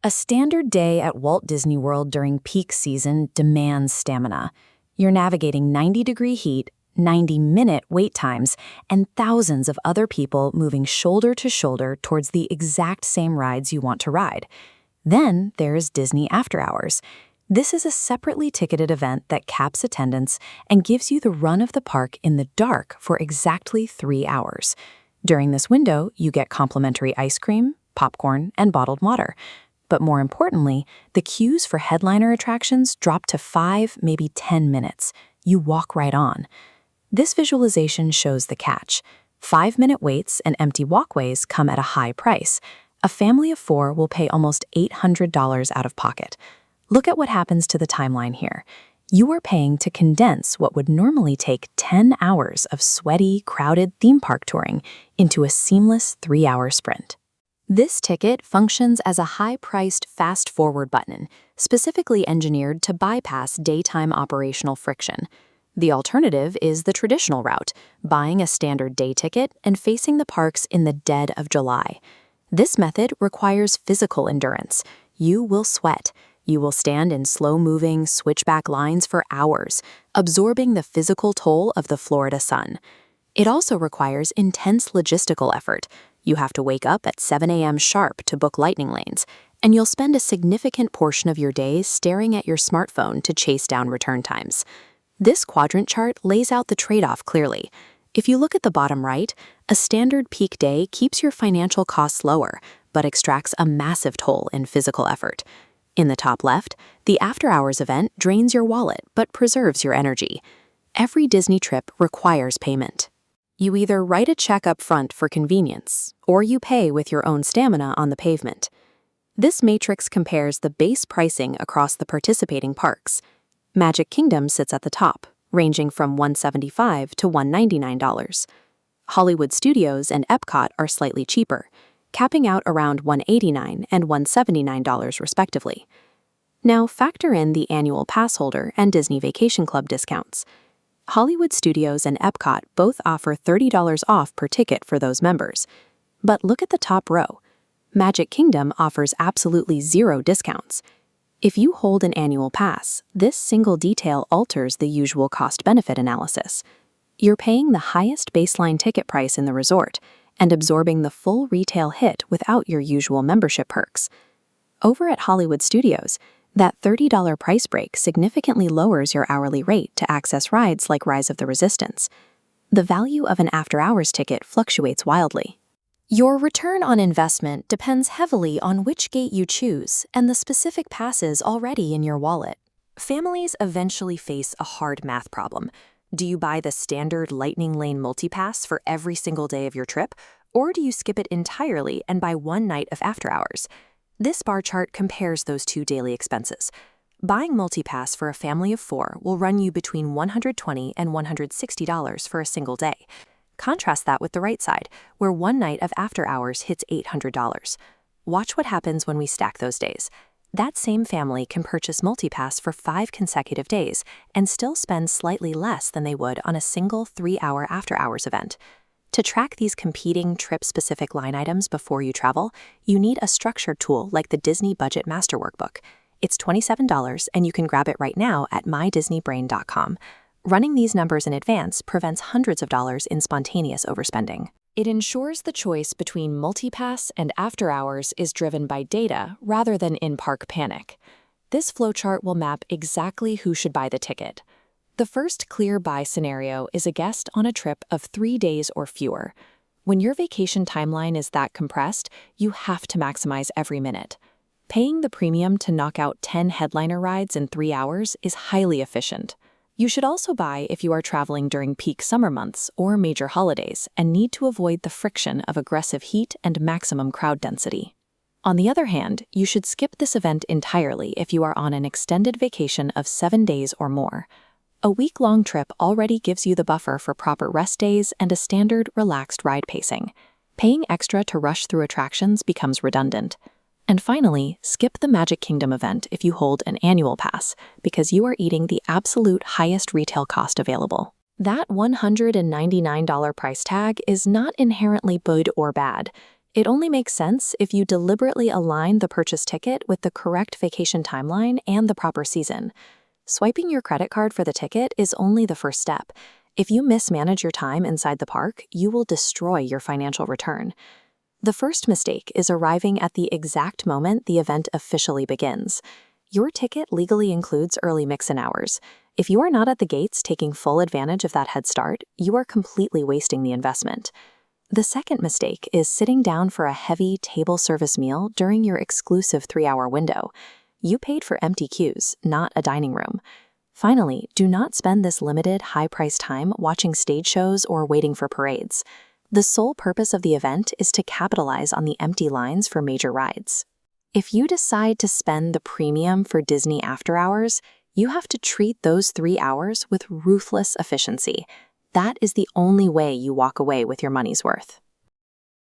A standard day at Walt Disney World during peak season demands stamina. You're navigating 90-degree heat, 90-minute wait times, and thousands of other people moving shoulder to shoulder towards the exact same rides you want to ride. Then there's Disney After Hours. This is a separately ticketed event that caps attendance and gives you the run of the park in the dark for exactly 3 hours. During this window, you get complimentary ice cream, popcorn, and bottled water. But more importantly, the queues for headliner attractions drop to 5, maybe 10 minutes. You walk right on. This visualization shows the catch. 5-minute waits and empty walkways come at a high price. A family of 4 will pay almost $800 out of pocket. Look at what happens to the timeline here. You are paying to condense what would normally take 10 hours of sweaty, crowded theme park touring into a seamless 3-hour sprint. This ticket functions as a high-priced fast-forward button, specifically engineered to bypass daytime operational friction. The alternative is the traditional route, buying a standard day ticket and facing the parks in the dead of July. This method requires physical endurance. You will sweat. You will stand in slow-moving, switchback lines for hours, absorbing the physical toll of the Florida sun. It also requires intense logistical effort. You have to wake up at 7 a.m. sharp to book lightning lanes, and you'll spend a significant portion of your day staring at your smartphone to chase down return times. This quadrant chart lays out the trade-off clearly. If you look at the bottom right, a standard peak day keeps your financial costs lower, but extracts a massive toll in physical effort. In the top left, the after-hours event drains your wallet but preserves your energy. Every Disney trip requires payment. You either write a check up front for convenience, or you pay with your own stamina on the pavement. This matrix compares the base pricing across the participating parks. Magic Kingdom sits at the top, ranging from $175 to $199. Hollywood Studios and Epcot are slightly cheaper, capping out around $189 and $179 respectively. Now factor in the annual pass holder and Disney Vacation Club discounts. Hollywood Studios and Epcot both offer $30 off per ticket for those members. But look at the top row. Magic Kingdom offers absolutely 0 discounts. If you hold an annual pass, this single detail alters the usual cost-benefit analysis. You're paying the highest baseline ticket price in the resort and absorbing the full retail hit without your usual membership perks. Over at Hollywood Studios, that $30 price break significantly lowers your hourly rate to access rides like Rise of the Resistance. The value of an after-hours ticket fluctuates wildly. Your return on investment depends heavily on which gate you choose and the specific passes already in your wallet. Families eventually face a hard math problem. Do you buy the standard Lightning Lane multipass for every single day of your trip, or do you skip it entirely and buy one night of after-hours? This bar chart compares those two daily expenses. Buying multipass for a family of 4 will run you between $120 and $160 for a single day. Contrast that with the right side, where one night of after-hours hits $800. Watch what happens when we stack those days. That same family can purchase multipass for 5 consecutive days and still spend slightly less than they would on a single 3-hour after-hours event. To track these competing trip-specific line items before you travel, you need a structured tool like the Disney Budget Master Workbook. It's $27 and you can grab it right now at mydisneybrain.com. Running these numbers in advance prevents hundreds of dollars in spontaneous overspending. It ensures the choice between multipass and after-hours is driven by data rather than in-park panic. This flowchart will map exactly who should buy the ticket. The first clear buy scenario is a guest on a trip of 3 days or fewer. When your vacation timeline is that compressed, you have to maximize every minute. Paying the premium to knock out 10 headliner rides in 3 hours is highly efficient. You should also buy if you are traveling during peak summer months or major holidays and need to avoid the friction of aggressive heat and maximum crowd density. On the other hand, you should skip this event entirely if you are on an extended vacation of 7 days or more. A week-long trip already gives you the buffer for proper rest days and a standard, relaxed ride pacing. Paying extra to rush through attractions becomes redundant. And finally, skip the Magic Kingdom event if you hold an annual pass, because you are eating the absolute highest retail cost available. That $199 price tag is not inherently good or bad. It only makes sense if you deliberately align the purchase ticket with the correct vacation timeline and the proper season. Swiping your credit card for the ticket is only the first step. If you mismanage your time inside the park, you will destroy your financial return. The first mistake is arriving at the exact moment the event officially begins. Your ticket legally includes early mix-in hours. If you are not at the gates taking full advantage of that head start, you are completely wasting the investment. The second mistake is sitting down for a heavy table service meal during your exclusive 3-hour window. You paid for empty queues, not a dining room. Finally, do not spend this limited, high-priced time watching stage shows or waiting for parades. The sole purpose of the event is to capitalize on the empty lines for major rides. If you decide to spend the premium for Disney After Hours, you have to treat those 3 hours with ruthless efficiency. That is the only way you walk away with your money's worth.